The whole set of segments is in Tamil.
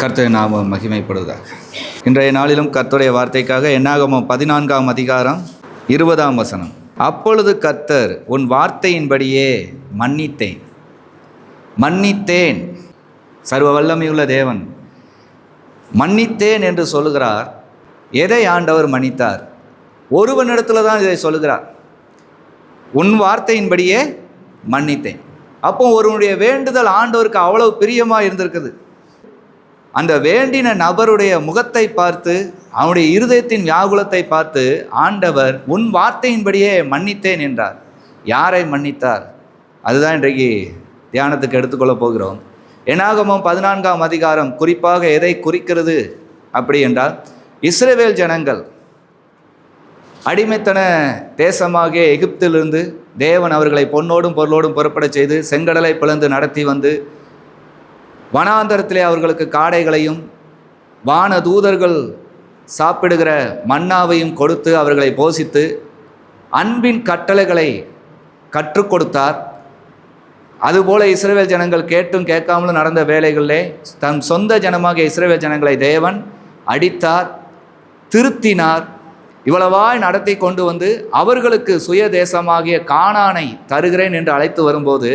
கர்த்தருடைய நாமம் மகிமைப்படுவதாக. இன்றைய நாளிலும் கர்த்தருடைய வார்த்தைக்காக என்னாகமம் 14ஆம் அதிகாரம் 20ஆம் வசனம். அப்பொழுது கர்த்தர், உன் வார்த்தையின்படியே மன்னித்தேன். சர்வ வல்லமையுள்ள தேவன் மன்னித்தேன் என்று சொல்லுகிறார். எதை ஆண்டவர் மன்னித்தார்? ஒருவனிடத்தில் தான் இதை சொல்லுகிறார். உன் வார்த்தையின்படியே மன்னித்தேன். அப்போ ஒருவனுடைய வேண்டுதல் ஆண்டவருக்கு அவ்வளவு பிரியமாக இருந்திருக்குது. அந்த வேண்டின நபருடைய முகத்தை பார்த்து, அவனுடைய இருதயத்தின் வியாகுலத்தை பார்த்து ஆண்டவர் உன் வார்த்தையின்படியே மன்னித்தேன் என்றார். யாரை மன்னித்தார்? அதுதான் இன்றைக்கு தியானத்துக்கு எடுத்துக்கொள்ள போகிறோம். என்னாகமம் 14ஆம் அதிகாரம் குறிப்பாக எதை குறிக்கிறது அப்படி என்றால், இஸ்ரவேல் ஜனங்கள் அடிமைத்தன தேசமாகிய எகிப்திலிருந்து தேவன் அவர்களை பொன்னோடும் பொருளோடும் புறப்பட செய்து செங்கடலை பிளந்து நடத்தி வந்து வனாந்தரத்திலே அவர்களுக்கு காடைகளையும் வான தூதர்கள் சாப்பிடுகிற மன்னாவையும் கொடுத்து அவர்களை போஷித்து அன்பின் கட்டளைகளை கற்றுக் கொடுத்தார். அதுபோல இஸ்ரவேல் ஜனங்கள் கேட்டும் கேட்காமலும் நடந்த வேளைகளிலே தன் சொந்த ஜனமாக இஸ்ரவேல் ஜனங்களை தேவன் அடித்தார், திருத்தினார். இவ்வளவாய் நடத்தி கொண்டு வந்து அவர்களுக்கு சுய தேசமாகிய கானானை தருகிறேன் என்று அழைத்து வரும்போது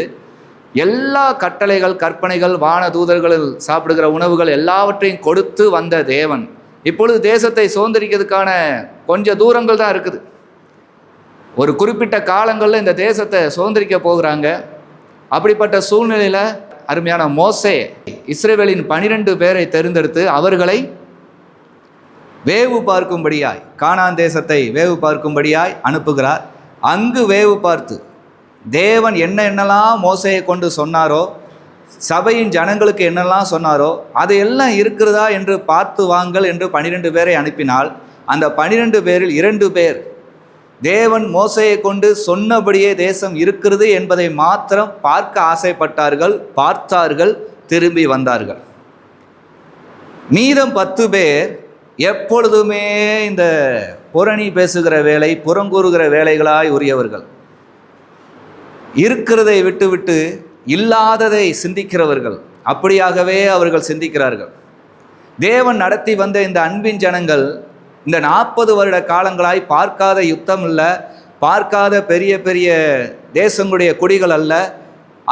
எல்லா கட்டளைகள், கற்பனைகள், வான தூதர்கள் சாப்பிடுகிற உணவுகள் எல்லாவற்றையும் கொடுத்து வந்த தேவன் இப்பொழுது தேசத்தை சுதந்திரிக்கிறதுக்கான கொஞ்சம் தூரங்கள் தான் இருக்குது. ஒரு குறிப்பிட்ட காலங்களில் இந்த தேசத்தை சுதந்திரிக்க போகிறாங்க. அப்படிப்பட்ட சூழ்நிலையில் அருமையான மோசே இஸ்ரவேலின் 12 பேரை தேர்ந்தெடுத்து அவர்களை வேவு பார்க்கும்படியாய், கானான் தேசத்தை வேவு பார்க்கும்படியாய் அனுப்புகிறார். அங்கு வேவு பார்த்து தேவன் என்னென்னலாம் மோசையை கொண்டு சொன்னாரோ, சபையின் ஜனங்களுக்கு என்னெல்லாம் சொன்னாரோ அதையெல்லாம் இருக்கிறதா என்று பார்த்து வாங்கள் என்று 12 பேரை அனுப்பினால், அந்த 12 பேரில் 2 பேர் தேவன் மோசையை கொண்டு சொன்னபடியே தேசம் இருக்கிறது என்பதை மாத்திரம் பார்க்க ஆசைப்பட்டார்கள், பார்த்தார்கள், திரும்பி வந்தார்கள். மீதம் 10 பேர் எப்பொழுதுமே இந்த புரணி பேசுகிற வேலை, புறங்கூறுகிற வேலைகளாய் உரியவர்கள், இருக்கிறதை விட்டுவிட்டு இல்லாததை சிந்திக்கிறவர்கள். அப்படியாகவே அவர்கள் சிந்திக்கிறார்கள். தேவன் நடத்தி வந்த இந்த அன்பின் ஜனங்கள் இந்த 40 வருட காலங்களாய் பார்க்காத யுத்தம் இல்லை, பார்க்காத பெரிய பெரிய தேசங்களுடைய குடிகள் அல்ல,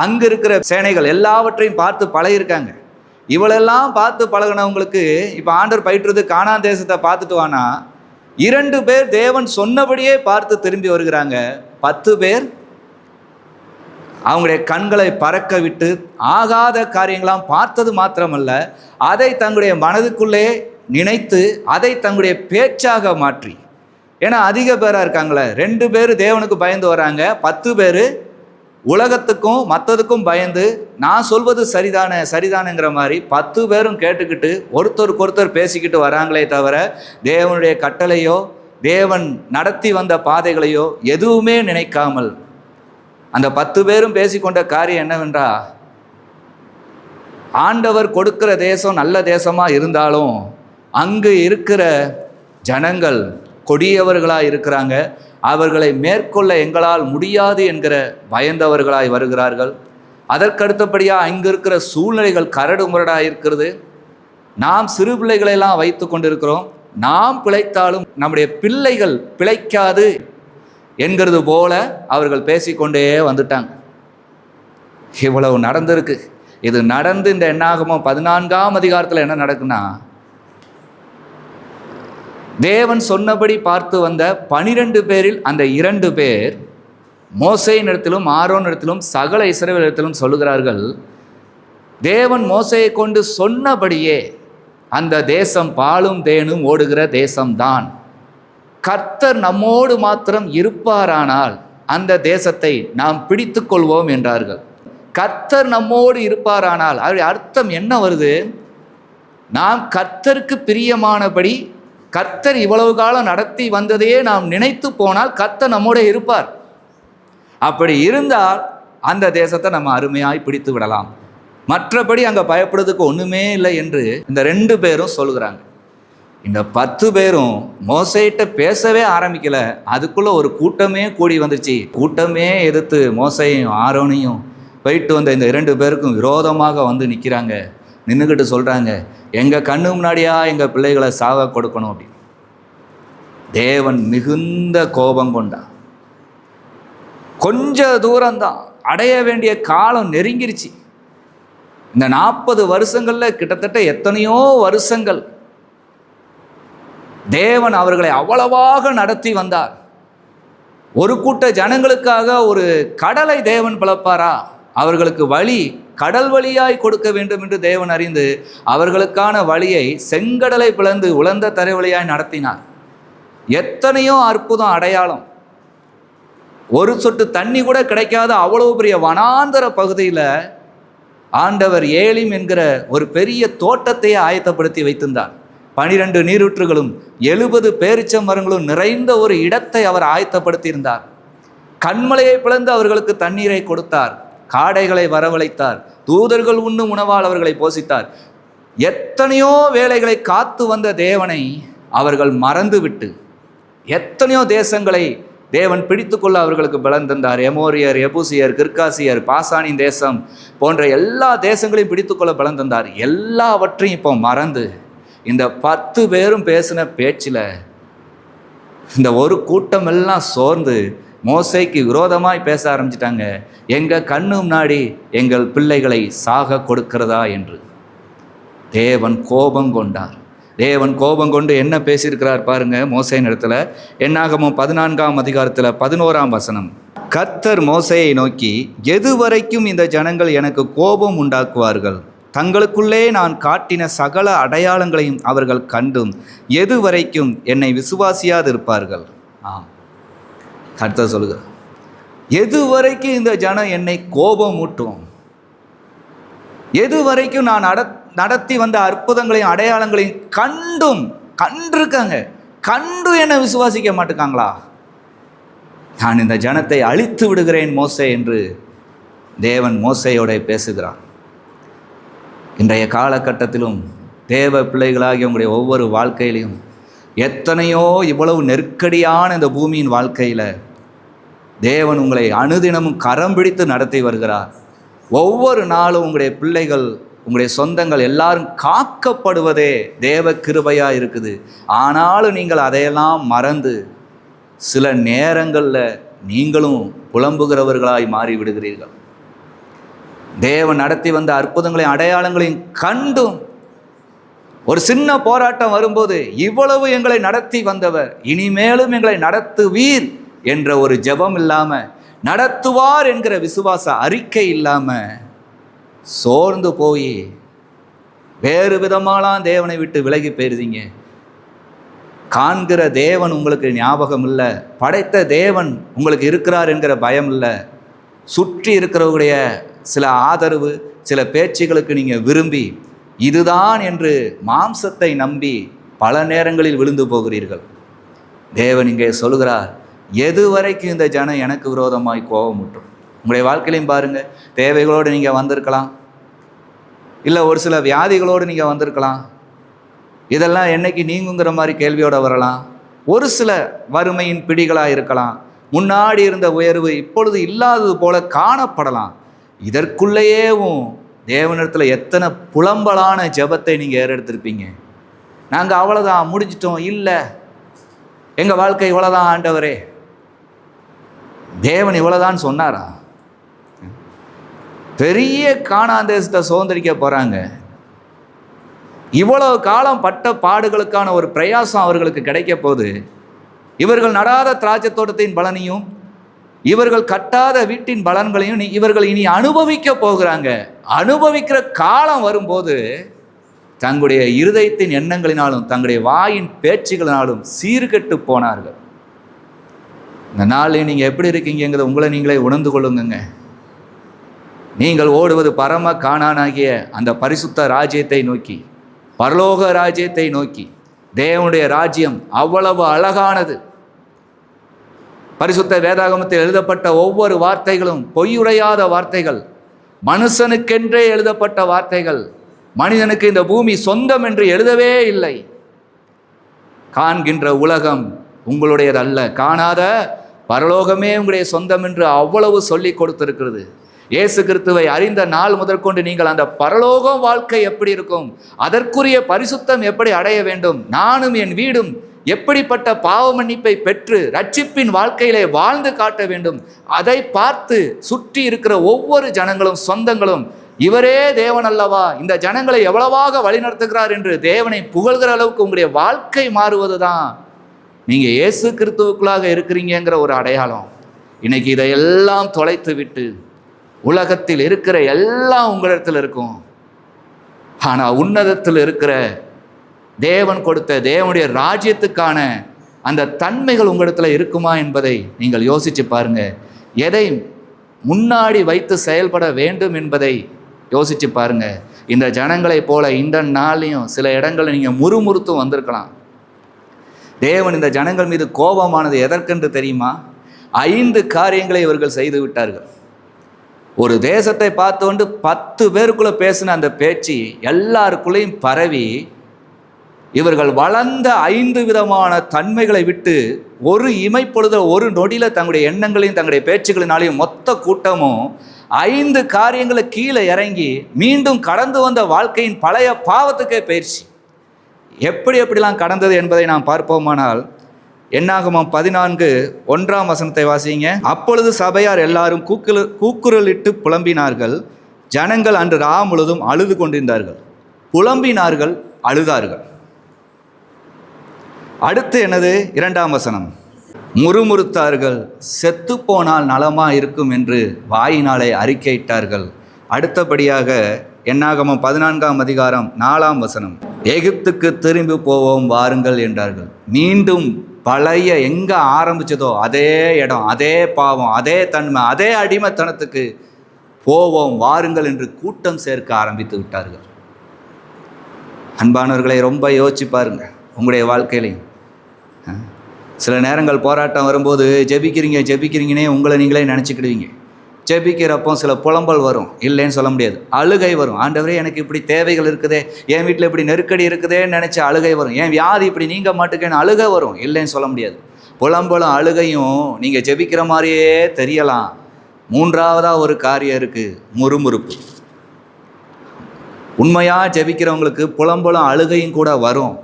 அங்கு இருக்கிற சேனைகள் எல்லாவற்றையும் பார்த்து பழகிருக்காங்க. இவளெல்லாம் பார்த்து பழகினவங்களுக்கு இப்போ ஆண்டவர் பயிற்றுறது கானான் தேசத்தை பார்த்துட்டு வானா 2 பேர் தேவன் சொன்னபடியே பார்த்து திரும்பி வருகிறாங்க. 10 பேர் அவங்களுடைய கண்களை பறக்க விட்டு ஆகாத காரியங்களாம் பார்த்தது மாத்திரமல்ல, அதை தங்களுடைய மனதுக்குள்ளே நினைத்து அதை தங்களுடைய பேச்சாக மாற்றி, ஏன்னா அதிக பேராக இருக்காங்களே, 2 பேர் தேவனுக்கு பயந்து வராங்க, 10 பேர் உலகத்துக்கும் மற்றதுக்கும் பயந்து நான் சொல்வது சரிதானேங்கிற மாதிரி 10 பேரும் கேட்டுக்கிட்டு ஒருத்தருக்கு ஒருத்தர் பேசிக்கிட்டு வராங்களே தவிர தேவனுடைய கட்டளையோ தேவன் நடத்தி வந்த பாதைகளையோ எதுவுமே நினைக்காமல் அந்த 10 பேரும் பேசிக்கொண்ட காரியம் என்னவென்றா, ஆண்டவர் கொடுக்கிற தேசம் நல்ல தேசமாக இருந்தாலும் அங்கு இருக்கிற ஜனங்கள் கொடியவர்களாக இருக்கிறாங்க, அவர்களை மேற்கொள்ள எங்களால் முடியாது என்கிற பயந்தவர்களாய் வருகிறார்கள். அதற்கடுத்தபடியாக அங்கு இருக்கிற சூழ்நிலைகள் கரடு முரடாக இருக்கிறது. நாம் சிறு பிள்ளைகளெல்லாம் வைத்து கொண்டிருக்கிறோம், நாம் பிழைத்தாலும் நம்முடைய பிள்ளைகள் பிழைக்காது என்கிறது போல அவர்கள் பேசிக்கொண்டே வந்துட்டாங்க. இவ்வளவு நடந்திருக்கு. இது நடந்து இந்த என்னாகமம் 14ஆம் அதிகாரத்தில் என்ன நடக்குன்னா, தேவன் சொன்னபடி பார்த்து வந்த 12 பேரில் அந்த 2 பேர் மோசேயினிடத்திலும் ஆரோனிடத்திலும் சகல இஸ்ரவேலிடத்திலும் சொல்லுகிறார்கள், தேவன் மோசையை கொண்டு சொன்னபடியே அந்த தேசம் பாலும் தேனும் ஓடுகிற தேசம்தான். கர்த்தர் நம்மோடு மாத்திரம் இருப்பாரானால் அந்த தேசத்தை நாம் பிடித்து கொள்வோம் என்றார்கள். கர்த்தர் நம்மோடு இருப்பாரானால் அதனுடைய அர்த்தம் என்ன வருது? நாம் கர்த்தருக்கு பிரியமானபடி கர்த்தர் இவ்வளவு காலம் நடத்தி வந்ததையே நாம் நினைத்து போனால் கர்த்தர் நம்மோட இருப்பார். அப்படி இருந்தால் அந்த தேசத்தை நம்ம அருமையாய் பிடித்து விடலாம். மற்றபடி அங்கே பயப்படுறதுக்கு ஒன்றுமே இல்லை என்று இந்த 2 பேரும் சொல்கிறாங்க. இந்த 10 பேரும் மோசையிட்ட பேசவே ஆரம்பிக்கல, அதுக்குள்ள ஒரு கூட்டமே கூடி வந்துச்சு. கூட்டமே எதிர்த்து மோசையும் ஆரோனையும் போயிட்டு வந்த இந்த 2 பேருக்கும் விரோதமாக வந்து நிற்கிறாங்க. நின்றுக்கிட்டு சொல்கிறாங்க, எங்கள் கண்ணு முன்னாடியா எங்கள் பிள்ளைகளை சாக கொடுக்கணும் அப்படின்னு. தேவன் மிகுந்த கோபம் கொண்டார். கொஞ்ச தூரம்தான், அடைய வேண்டிய காலம் நெருங்கிருச்சு. இந்த 40 வருஷங்களில் கிட்டத்தட்ட எத்தனையோ வருஷங்கள் தேவன் அவர்களை அவ்வளவாக நடத்தி வந்தார். ஒரு கூட்ட ஜனங்களுக்காக ஒரு கடலை தேவன் பிளப்பாரா? அவர்களுக்கு வழி கடல் வழியாய் கொடுக்க வேண்டும் என்று தேவன் அறிந்து அவர்களுக்கான வழியை செங்கடலை பிளந்து உலர்ந்த தரை வழியாய் நடத்தினார். எத்தனையோ அற்புதம், அடையாளம். ஒரு சொட்டு தண்ணி கூட கிடைக்காத அவ்வளவு பெரிய வனாந்தர பகுதியில் ஆண்டவர் ஏலிம் என்கிற ஒரு பெரிய தோட்டத்தையே ஆயத்தப்படுத்தி வைத்திருந்தார். 12 நீரூற்றுகளும் 70 பேரிச்ச மரங்களும் நிறைந்த ஒரு இடத்தை அவர் ஆயத்தப்படுத்தியிருந்தார். கண்மலையை பிளந்து அவர்களுக்கு தண்ணீரை கொடுத்தார். காடைகளை வரவழைத்தார். தூதர்கள் உண்ணும் உணவால் அவர்களை போஷித்தார். எத்தனையோ வேலைகளை காத்து வந்த தேவனை அவர்கள் மறந்துவிட்டு எத்தனையோ தேசங்களை தேவன் பிடித்து கொள்ள அவர்களுக்கு பலன் தந்தார். எமோரியர், எபூசியர், கிர்காசியர், பாசானின் தேசம் போன்ற எல்லா தேசங்களையும் பிடித்து கொள்ள பலன் தந்தார். எல்லாவற்றையும் இப்போ மறந்து இந்த 10 பேரும் பேசின பேச்சில் இந்த ஒரு கூட்டம் எல்லாம் சோர்ந்து மோசேக்கு விரோதமாய் பேச ஆரம்பிச்சிட்டாங்க. எங்கள் கண்ணு முன்னாடி எங்கள் பிள்ளைகளை சாக கொடுக்கிறதா என்று தேவன் கோபம் கொண்டார். தேவன் கோபம் கொண்டு என்ன பேசியிருக்கிறார் பாருங்க. மோசேயின் இடத்துல என்னாகமம் 14ஆம் அதிகாரத்தில் 11ஆம் வசனம். கர்த்தர் மோசேயை நோக்கி, எதுவரைக்கும் இந்த ஜனங்கள் எனக்கு கோபம் உண்டாக்குவார்கள்? தங்களுக்குள்ளே நான் காட்டின சகல அடையாளங்களையும் அவர்கள் கண்டும் எதுவரைக்கும் என்னை விசுவாசியாது இருப்பார்கள்? கர்த்தர் சொல்லுகிறார், எதுவரைக்கும் இந்த ஜனம் என்னை கோபம் ஊட்டும்? எதுவரைக்கும் நான் நடத்தி வந்த அற்புதங்களையும் அடையாளங்களையும் கண்டிருக்காங்க, கண்டு என்னை விசுவாசிக்க மாட்டுக்காங்களா? நான் இந்த ஜனத்தை அழித்து விடுகிறேன் மோசே என்று தேவன் மோசேயோட பேசுகிறார். இன்றைய காலகட்டத்திலும் தேவ பிள்ளைகளாகிய உங்களுடைய ஒவ்வொரு வாழ்க்கையிலையும் எத்தனையோ இவ்வளவு நெருக்கடியான இந்த பூமியின் வாழ்க்கையில் தேவன் உங்களை அனுதினமும் கரம் பிடித்து நடத்தி வருகிறார். ஒவ்வொரு நாளும் உங்களுடைய பிள்ளைகள், உங்களுடைய சொந்தங்கள் எல்லாரும் காக்கப்படுவதே தேவ கிருபையாக இருக்குது. ஆனாலும் நீங்கள் அதையெல்லாம் மறந்து சில நேரங்களில் நீங்களும் புலம்புகிறவர்களாய் மாறிவிடுகிறீர்கள். தேவன் நடத்தி வந்த அற்புதங்களையும் அடையாளங்களையும் கண்டும் ஒரு சின்ன போராட்டம் வரும்போது, இவ்வளவு எங்களை நடத்தி வந்தவர் இனிமேலும் எங்களை நடத்துவீர் என்ற ஒரு ஜெபம் இல்லாமல், நடத்துவார் என்கிற விசுவாச அறிக்கை இல்லாமல் சோர்ந்து போய் வேறு விதமாலாம் தேவனை விட்டு விலகி போயிருந்தீங்க. காண்கிற தேவன் உங்களுக்கு ஞாபகம் இல்லை, படைத்த தேவன் உங்களுக்கு இருக்கிறார் என்கிற பயம் இல்லை, சுற்றி இருக்கிறவருடைய சில ஆதரவு, சில பேச்சுகளுக்கு நீங்கள் விரும்பி இதுதான் என்று மாம்சத்தை நம்பி பல நேரங்களில் விழுந்து போகிறீர்கள். தேவன் இங்கே சொல்கிறார், எது வரைக்கும் இந்த ஜனம் எனக்கு விரோதமாய் கோபமுட்டும்? உங்களுடைய வாழ்க்கையிலையும் பாருங்கள், தேவைகளோடு நீங்கள் வந்திருக்கலாம், இல்லை ஒரு சில வியாதிகளோடு நீங்கள் வந்திருக்கலாம். இதெல்லாம் என்னைக்கு நீங்குங்கிற மாதிரி கேள்வியோடு வரலாம். ஒரு சில வறுமையின் பிடிகளாக இருக்கலாம். முன்னாடி இருந்த உயர்வு இப்பொழுது இல்லாதது போல காணப்படலாம். இதற்குள்ளேயேவும் தேவனிடத்தில் எத்தனை புலம்பலான ஜெபத்தை நீங்கள் ஏறெடுத்திருப்பீங்க. நாங்கள் அவ்வளோதான், முடிஞ்சிட்டோம், இல்லை எங்கள் வாழ்க்கை இவ்வளோதான் ஆண்டவரே. தேவன் இவ்வளோதான் சொன்னாரா? பெரிய கானான் தேசத்தை சுதந்திரிக்க போகிறாங்க. இவ்வளவு காலம் பட்ட பாடுகளுக்கான ஒரு பிரயாசம் அவர்களுக்கு கிடைக்க போது, இவர்கள் நடாத திராட்சை தோட்டத்தின் பலனையும் இவர்கள் கட்டாத வீட்டின் பலன்களையும் இவர்கள் இனி அனுபவிக்க போகிறாங்க. அனுபவிக்கிற காலம் வரும்போது தங்களுடைய இருதயத்தின் எண்ணங்களினாலும் தங்களுடைய வாயின் பேச்சுகளினாலும் சீர்கெட்டு போனார்கள். இந்த நாளில் நீங்கள் எப்படி இருக்கீங்கிறத உங்களை நீங்களே உணர்ந்து கொள்ளுங்க. நீங்கள் ஓடுவது பரம கானானாகிய அந்த பரிசுத்த ராஜ்யத்தை நோக்கி, பரலோக ராஜ்யத்தை நோக்கி. தேவனுடைய ராஜ்யம் அவ்வளவு அழகானது. பரிசுத்த வேதாகமத்தில் எழுதப்பட்ட ஒவ்வொரு வார்த்தைகளும் பொய்யுரையாத வார்த்தைகள், மனுஷனுக்கென்றே எழுதப்பட்ட வார்த்தைகள். மனிதனுக்கு இந்த பூமி சொந்தம் என்று எழுதவே இல்லை. காண்கின்ற உலகம் உங்களுடையதல்ல, காணாத பரலோகமே உங்களுடைய சொந்தம் என்று அவ்வளவு சொல்லி கொடுத்திருக்கிறது. இயேசு கிறிஸ்துவை அறிந்த நாள் முதற்கொண்டு நீங்கள் அந்த பரலோக வாழ்க்கை எப்படி இருக்கும், அதற்குரிய பரிசுத்தம் எப்படி அடைய வேண்டும், நானும் என் வீடும் எப்படிப்பட்ட பாவ மன்னிப்பை பெற்று ரட்சிப்பின் வாழ்க்கையிலே வாழ்ந்து காட்ட வேண்டும், அதை பார்த்து சுற்றி இருக்கிற ஒவ்வொரு ஜனங்களும் சொந்தங்களும் இவரே தேவன் அல்லவா, இந்த ஜனங்களை எவ்வளவாக வழிநடத்துகிறார் என்று தேவனை புகழ்கிற அளவுக்கு உங்களுடைய வாழ்க்கை மாறுவது தான் நீங்க இயேசு கிறிஸ்துவுக்குள்ளாக இருக்கிறீங்கிற ஒரு அடையாளம். இன்னைக்கு இதையெல்லாம் தொலைத்து விட்டு உலகத்தில் இருக்கிற எல்லாம் உங்களிடத்தில் இருக்கும், ஆனால் உன்னதத்தில் இருக்கிற தேவன் கொடுத்த தேவனுடைய ராஜ்யத்துக்கான அந்த தன்மைகள் உங்களிடத்தில் இருக்குமா என்பதை நீங்கள் யோசிச்சு பாருங்க. எதை முன்னாடி வைத்து செயல்பட வேண்டும் என்பதை யோசிச்சு பாருங்க. இந்த ஜனங்களை போல இந்த நாளையும் சில இடங்களில் நீங்கள் முறுமுறுத்தும் வந்திருக்கலாம். தேவன் இந்த ஜனங்கள் மீது கோபமானது எதற்கென்று தெரியுமா? 5 காரியங்களை இவர்கள் செய்து விட்டார்கள். ஒரு தேசத்தை பார்த்துக்கொண்டு 10 பேருக்குள்ள பேசின அந்த பேச்சு எல்லாருக்குள்ளேயும் பரவி இவர்கள் வளர்ந்த 5 விதமான தன்மைகளை விட்டு ஒரு இமைப்பொழுது ஒரு நொடியில் தங்களுடைய எண்ணங்களையும் தங்களுடைய பேச்சுகளினாலையும் மொத்த கூட்டமும் 5 காரியங்களை கீழே இறங்கி மீண்டும் கடந்து வந்த வாழ்க்கையின் பழைய பாவத்துக்கே பயிற்சி. எப்படிலாம் கடந்தது என்பதை நாம் பார்ப்போமானால், என்னாகமம் 14:1 வாசிங்க. அப்பொழுது சபையார் எல்லாரும் கூக்குரலிட்டு புலம்பினார்கள். ஜனங்கள் அன்று ரா முழுதும் அழுது கொண்டிருந்தார்கள். புலம்பினார்கள், அழுதார்கள். அடுத்து என்னது? 2 முறுமுறுத்தார்கள், செத்து போனால் நலமா இருக்கும் என்று வாயினாலே அறிக்கையிட்டார்கள். அடுத்தபடியாக என்னாகமம் 14:4 எகிப்துக்கு திரும்பி போவோம் வாருங்கள் என்றார்கள். மீண்டும் பழைய எங்க ஆரம்பிச்சதோ அதே இடம், அதே பாவம், அதே தன்மை, அதே அடிமைத்தனத்துக்கு போவோம் வாருங்கள் என்று கூட்டம் சேர்க்க ஆரம்பித்து விட்டார்கள். அன்பானவர்களை ரொம்ப யோசிச்சு பாருங்க. உங்களுடைய வாழ்க்கையிலையும் சில நேரங்கள் போராட்டம் வரும்போது ஜெபிக்கிறீங்கன்னே உங்களை நீங்களே நினச்சிக்கிடுவீங்க. ஜெபிக்கிறப்போ சில புலம்பல் வரும், இல்லைன்னு சொல்ல முடியாது. அழுகை வரும். ஆண்டவரே எனக்கு இப்படி தேவைகள் இருக்குதே, என் வீட்டில் இப்படி நெருக்கடி இருக்குதேன்னு நினச்சி அழுகை வரும். என் வியாதி இப்படி நீங்க மாட்டுக்கேன்னு அழுகை வரும், இல்லைன்னு சொல்ல முடியாது. புலம்பலும் அழுகையும் நீங்கள் ஜெபிக்கிற மாதிரியே தெரியலாம். 3வதாக ஒரு காரியம் இருக்குது, முறுமுறுப்பு. உண்மையாக ஜெபிக்கிறவங்களுக்கு புலம்பலும் அழுகையும் கூட வரும்.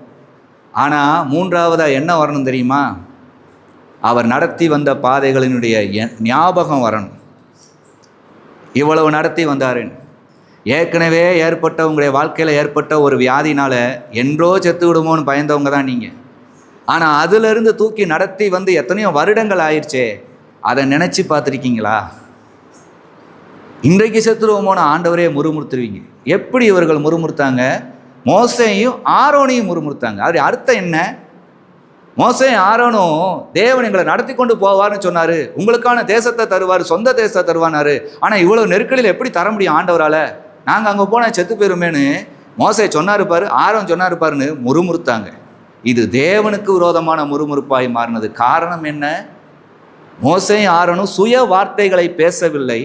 ஆனால் 3வதாக என்ன வரணும் தெரியுமா? அவர் நடத்தி வந்த பாதைகளினுடைய ஞாபகம் வரணும். இவ்வளவு நடத்தி வந்தாருன்னு. ஏற்கனவே ஏற்பட்ட உங்களுடைய வாழ்க்கையில் ஏற்பட்ட ஒரு வியாதினால் என்றோ செத்து விடுமோன்னு பயந்தவங்க தான் நீங்கள். ஆனால் அதிலிருந்து தூக்கி நடத்தி வந்து எத்தனையோ வருடங்கள் ஆயிடுச்சே, அதை நினச்சி பார்த்துருக்கீங்களா? இன்றைக்கு செத்துருவோமோன்னு ஆண்டவரே முறுமுறுத்துருவீங்க. எப்படி இவர்கள் முறுமுறுத்தாங்க? மோசேயும் ஆரோனையும் முறுமுறுத்தாங்க. அது அர்த்தம் என்ன? மோசேயும் ஆரோனும் தேவன் எங்களை நடத்தி கொண்டு போவார்னு சொன்னார், உங்களுக்கான தேசத்தை தருவார், சொந்த தேசத்தை தருவானாரு. ஆனால் இவ்வளோ நெருக்கடியில் எப்படி தர முடியும் ஆண்டவரால்? நாங்கள் அங்கே போனால் செத்து போயிருமேன்னு மோசே சொன்னார் பாரு, ஆரோன் சொன்னார் பாருன்னு முறுமுறுத்தாங்க. இது தேவனுக்கு விரோதமான முறுமுறுப்பாய் மாறினது. காரணம் என்ன? மோசேயும் ஆரோனும் சுய வார்த்தைகளை பேசவில்லை,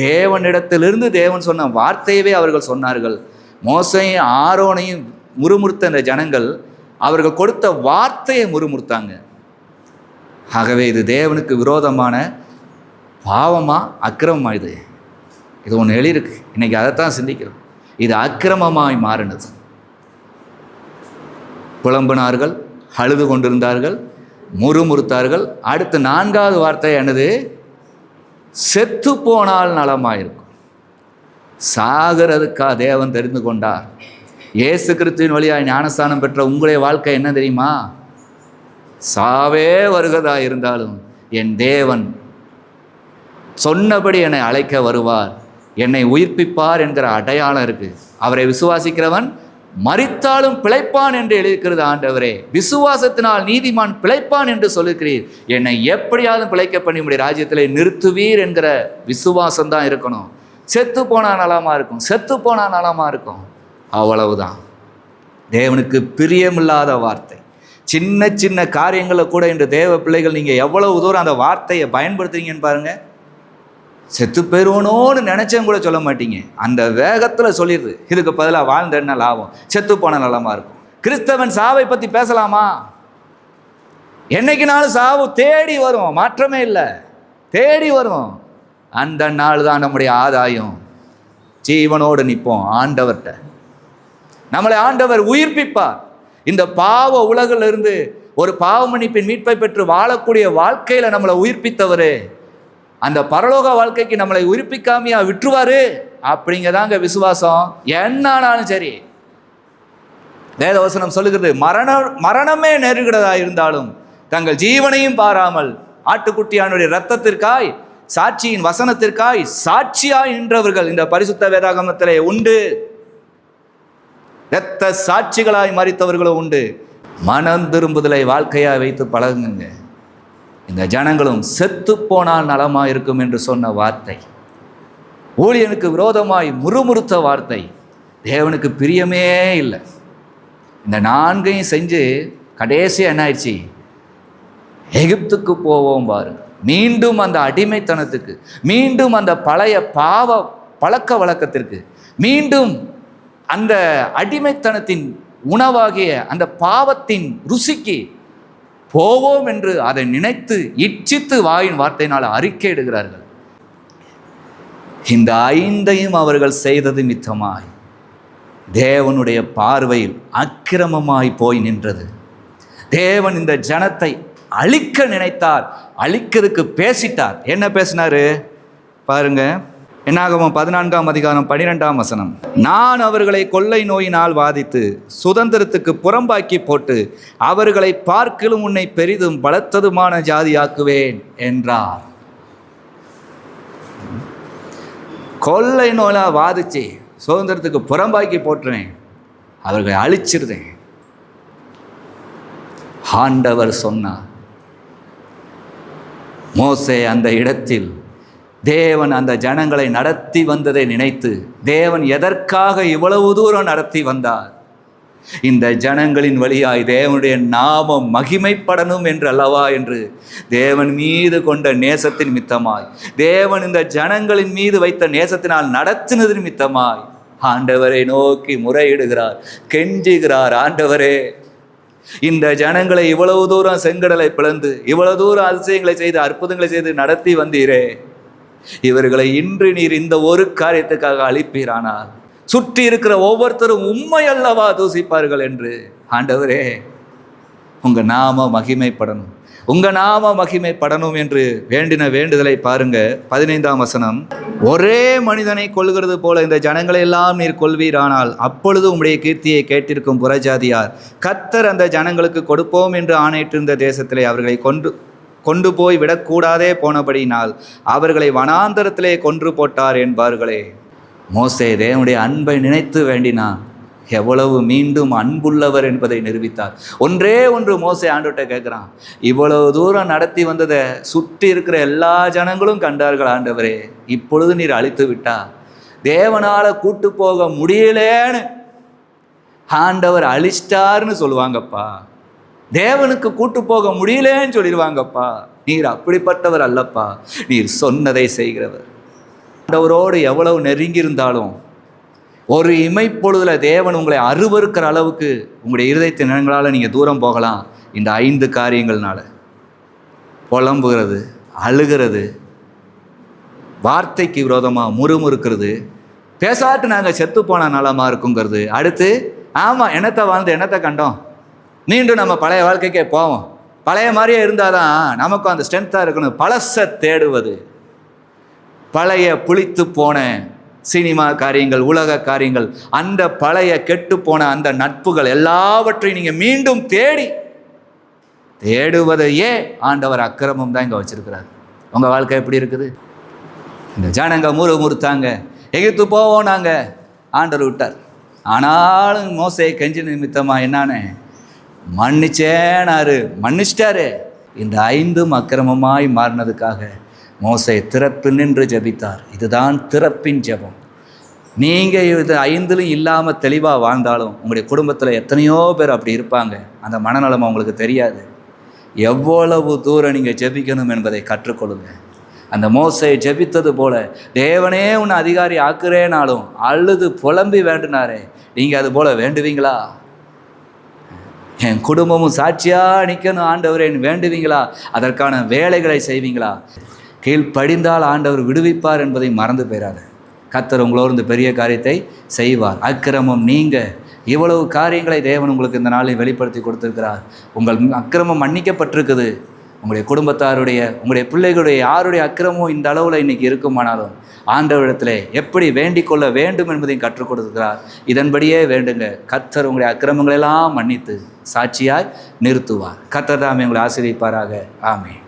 தேவனிடத்திலிருந்து தேவன் சொன்ன வார்த்தையவே அவர்கள் சொன்னார்கள். மோசேயும் ஆரோனையும் முறுமுறுத்த இந்த ஜனங்கள் அவர்கள் கொடுத்த வார்த்தையை முறுமுறுத்தாங்க. ஆகவே இது தேவனுக்கு விரோதமான பாவமா அக்கிரமமா? இது ஒன்று எழுதியிருக்கு. இன்னைக்கு அதைத்தான் சிந்திக்கிறோம். இது அக்கிரமமாய் மாறினது. புலம்பினார்கள், அழுது கொண்டிருந்தார்கள், முறுமுறுத்தார்கள். அடுத்து 4வது வார்த்தை என்னது? செத்து போனால் நலமாயிருக்கும். சாகிறதுக்கா தேவன் தெரிந்து கொண்டார். இயேசு கிறிஸ்துவின் வழியாக ஞானஸ்தானம் பெற்ற உங்களுடைய வாழ்க்கை என்ன தெரியுமா? சாவே வருகிறதா இருந்தாலும் என் தேவன் சொன்னபடி என்னை அழைக்க வருவார், என்னை உயிர்ப்பிப்பார் என்கிற அடையாளம் இருக்குது. அவரை விசுவாசிக்கிறவன் மரித்தாலும் பிழைப்பான் என்று எழுதியிருக்கிறது. ஆண்டவரே, விசுவாசத்தினால் நீதிமான் பிழைப்பான் என்று சொல்லிருக்கிறீர். என்னை எப்படியாவது பிழைக்க பண்ணி உடைய ராஜ்யத்திலே நிறுத்துவீர் என்கிற விசுவாசம் தான் இருக்கணும். செத்து போனால் நலமாக இருக்கும், செத்து போனால் நலமாக இருக்கும், அவ்வளவுதான். தேவனுக்கு பிரியமில்லாத வார்த்தை. சின்ன சின்ன காரியங்களை கூட இன்று தேவ பிள்ளைகள் நீங்கள் எவ்வளவு தூரம் அந்த வார்த்தையை பயன்படுத்துறீங்கன்னு பாருங்கள். செத்து போயிடுவோனோன்னு நினச்சேன் கூட சொல்ல மாட்டீங்க, அந்த வேகத்தில் சொல்லிடுது. இதுக்கு பதிலாக வாழ்ந்த என்ன லாபம், செத்து போன நலமாக இருக்கும். கிறிஸ்தவன் சாவை பற்றி பேசலாமா? என்னைக்குனாலும் சாவு தேடி வரும், மாற்றமே இல்லை, தேடி வரும். அந்த நாள் தான் நம்முடைய ஆதாயம். ஜீவனோடு நிற்போம் ஆண்டவர்கிட்ட. நம்மளை ஆண்டவர் உயிர்ப்பிப்பார். இந்த பாவ உலகிலிருந்து ஒரு பாவ மன்னிப்பின் மீட்பை பெற்று வாழக்கூடிய வாழ்க்கையில் நம்மளை உயிர்ப்பித்தவர் அந்த பரலோக வாழ்க்கைக்கு நம்மளை உயிர்ப்பிக்காமையா விட்டுருவாரு அப்படிங்கதாங்க விசுவாசம். என்னானாலும் சரி, வேதவசனம் சொல்லுகிறது, மரணமே நெருங்கிடதா இருந்தாலும் தங்கள் ஜீவனையும் பாராமல் ஆட்டுக்குட்டியானுடைய இரத்தத்திற்காய் சாட்சியின் வசனத்திற்காய் சாட்சியாய் நின்றவர்கள் இந்த பரிசுத்த வேதாகமத்திலே உண்டு. இரத்த சாட்சிகளாய் மரித்தவர்களும் உண்டு. மனம் திரும்புதலை வாழ்க்கையாய் வைத்து பழகுங்க. இந்த ஜனங்களும் செத்து போனால் நலமா இருக்கும் என்று சொன்ன வார்த்தை, ஊழியனுக்கு விரோதமாய் முறுமுறுத்த வார்த்தை, தேவனுக்கு பிரியமே இல்லை. இந்த நான்கையும் செஞ்சு கடைசியாக என்ன ஆயிடுச்சு? எகிப்துக்கு போவோம் பாருங்க. மீண்டும் அந்த அடிமைத்தனத்துக்கு, மீண்டும் அந்த பழைய பாவ பழக்க வழக்கத்திற்கு, மீண்டும் அந்த அடிமைத்தனத்தின் உணவாகிய அந்த பாவத்தின் ருசிக்கு போவோம் என்று அதை நினைத்து இச்சித்து வாயின் வார்த்தையினால் அறிக்கையிடுகிறார்கள். இந்த ஐந்தையும் அவர்கள் செய்தது மித்தமாய் தேவனுடைய பார்வையில் அக்கிரமமாய் போய் நின்றது. தேவன் இந்த ஜனத்தை அழிக்க நினைத்தார், அழிக்கிறதுக்கு பேசிட்டார். என்ன பேசினாரு பாருங்க, என்னாகமம் 14ஆம் அதிகாரம் 12ஆம் வசனம். நான் அவர்களை கொள்ளை நோயினால் வாதித்து சுதந்திரத்துக்கு புறம்பாக்கி போட்டு அவர்களை பார்க்கிலும் உன்னை பெரிதும் பலத்ததுமான ஜாதியாக்குவேன் என்றார். கொள்ளை நோயா வாதிச்சு சுதந்திரத்துக்கு புறம்பாக்கி போட்டுறேன், அவர்களை அழிச்சிருந்தேன். ஆண்டவர் சொன்னார். மோசே அந்த இடத்தில் தேவன் அந்த ஜனங்களை நடத்தி வந்ததை நினைத்து, தேவன் எதற்காக இவ்வளவு தூரம் நடத்தி வந்தார்? இந்த ஜனங்களின் வழியாய் தேவனுடைய நாமம் மகிமைப்படணும் என்று அல்லவா என்று தேவன் மீது கொண்ட நேசத்தின் மித்தமாய், தேவன் இந்த ஜனங்களின் மீது வைத்த நேசத்தினால் நடத்தினது நிமித்தமாய் ஆண்டவரை நோக்கி முறையிடுகிறார், கெஞ்சுகிறார். ஆண்டவரே, இந்த ஜனங்களை இவ்வளவு தூரம் செங்கடலை பிளந்து இவ்வளவு தூரம் அதிசயங்களை செய்து அற்புதங்களை செய்து நடத்தி வந்தீரே, இவர்களை இன்று நீர் இந்த ஒரு காரியத்துக்காக அழிப்பீரானால் சுற்றி இருக்கிற ஒவ்வொருத்தரும் உண்மை அல்லவா தூசிப்பார்கள் என்று. ஆண்டவரே, உங்க நாம மகிமைப்படணும், உங்க நாம மகிமைப்படணும் என்று வேண்டின வேண்டுதலை பாருங்க. 15ஆம் வசனம். ஒரே மனிதனை கொல்கிறது போல இந்த ஜனங்களை எல்லாம் நீர் கொள்வீரானால் அப்பொழுது உம்முடைய கீர்த்தியை கேட்டிருக்கும் புறஜாதியார் கர்த்தர் அந்த ஜனங்களுக்கு கொடுப்போம் என்று ஆணையிட்டிருந்த தேசத்திலே அவர்களை கொண்டு போய் விடக்கூடாதே போனபடியினால் அவர்களை வனாந்தரத்திலே கொன்று போட்டார் என்பார்களே. மோசே தேவனுடைய அன்பை நினைத்து வேண்டினான். எவ்வளவு மீண்டும் அன்புள்ளவர் என்பதை நிரூபித்தார். ஒன்றே ஒன்று மோசே ஆண்டவர்கிட்ட கேட்குறான், இவ்வளவு தூரம் நடத்தி வந்ததை சுற்றி இருக்கிற எல்லா ஜனங்களும் கண்டார்கள் ஆண்டவரே, இப்பொழுது நீர் அழித்து விட்டா, தேவனால கூட்டு போக முடியலேன்னு ஆண்டவர் அழிச்சிட்டார்னு சொல்லுவாங்கப்பா, தேவனுக்கு கூட்டு போக முடியலேன்னு சொல்லிடுவாங்கப்பா. நீர் அப்படிப்பட்டவர் அல்லப்பா, நீர் சொன்னதை செய்கிறவர். ஆண்டவரோடு எவ்வளவு நெருங்கியிருந்தாலும் ஒரு இமைப்பொழுதுல தேவன் உங்களை அருவருக்கிற அளவுக்கு உங்களுடைய இருதயத்தின் நிலங்களால் நீங்கள் தூரம் போகலாம். இந்த 5 காரியங்கள்னால புலம்புகிறது, அழுகிறது, வார்த்தைக்கு விரோதமாக முறுமுறுக்கிறது, பேசாட்டு நாங்கள் செத்து போன நலமா இருக்குங்கிறது. அடுத்து ஆமாம், என்னத்தை வாழ்ந்து என்னத்தை கண்டோம், மீண்டும் நம்ம பழைய வாழ்க்கைக்கே போவோம், பழைய மாதிரியே இருந்தால் தான் நமக்கும் அந்த ஸ்ட்ரென்த்தாக இருக்கணும். பழசை தேடுவது, பழைய புளித்து போன சினிமா காரியங்கள், உலக காரியங்கள், அந்த பழைய கெட்டு போன அந்த நட்புகள் எல்லாவற்றையும் நீங்கள் மீண்டும் தேடுவதையே ஆண்டவர் அக்கிரமம் தான் இங்கே வச்சிருக்கிறார். உங்கள் வாழ்க்கை எப்படி இருக்குது? இந்த ஜனங்க முறுத்தாங்க, எகிப்து போவோம் நாங்கள், ஆண்டவர் விட்டார். ஆனாலும் மோசே கெஞ்சி நிமித்தமாக என்னானே மன்னிச்சிட்டாரு. இந்த 5 அக்கிரமமாய் மாறினதுக்காக மோசே திறப்பு நின்று ஜெபித்தார். இதுதான் திறப்பின் ஜெபம். நீங்கள் இது 5லும் இல்லாமல் தெளிவாக வாழ்ந்தாலும் உங்களுடைய குடும்பத்தில் எத்தனையோ பேர் அப்படி இருப்பாங்க. அந்த மனநலம் அவங்களுக்கு தெரியாது. எவ்வளவு தூரம் நீங்கள் ஜெபிக்கணும் என்பதை கற்றுக்கொள்ளுங்க. அந்த மோசே ஜெபித்தது போல தேவனே உன்னை அதிகாரி ஆக்குறேனாலும் அழுது புலம்பி வேண்டினாரே, நீங்கள் அது போல வேண்டுவீங்களா? என் குடும்பமும் சாட்சியாக நிற்கணும் ஆண்டவரேன்னு வேண்டுவீங்களா? அதற்கான வேலைகளை செய்வீங்களா? கீழ்ப்படிந்தால் ஆண்டவர் விடுவிப்பார் என்பதை மறந்து போயிடாத. கர்த்தர் உங்களோடு இந்த பெரிய காரியத்தை செய்வார். அக்கிரமம் நீங்க. இவ்வளவு காரியங்களை தேவன் உங்களுக்கு இந்த நாளில் வெளிப்படுத்தி கொடுத்திருக்கிறார். உங்கள் அக்கிரமம் மன்னிக்கப்பட்டிருக்குது. உங்களுடைய குடும்பத்தாருடைய, உங்களுடைய பிள்ளைகளுடைய யாருடைய அக்கிரமம் இந்த அளவில் இன்னைக்கு இருக்குமானாலும் ஆண்டவரிடத்தில் எப்படி வேண்டிக் கொள்ள வேண்டும் என்பதையும் கற்றுக் கொடுக்கிறார். இதன்படியே வேண்டுங்க. கர்த்தர் உங்களுடைய அக்கிரமங்களெல்லாம் மன்னித்து சாட்சியாய் நிறுத்துவார். கர்த்தர் தாமே உங்களை ஆசீர்வதிப்பாராக. ஆமென்.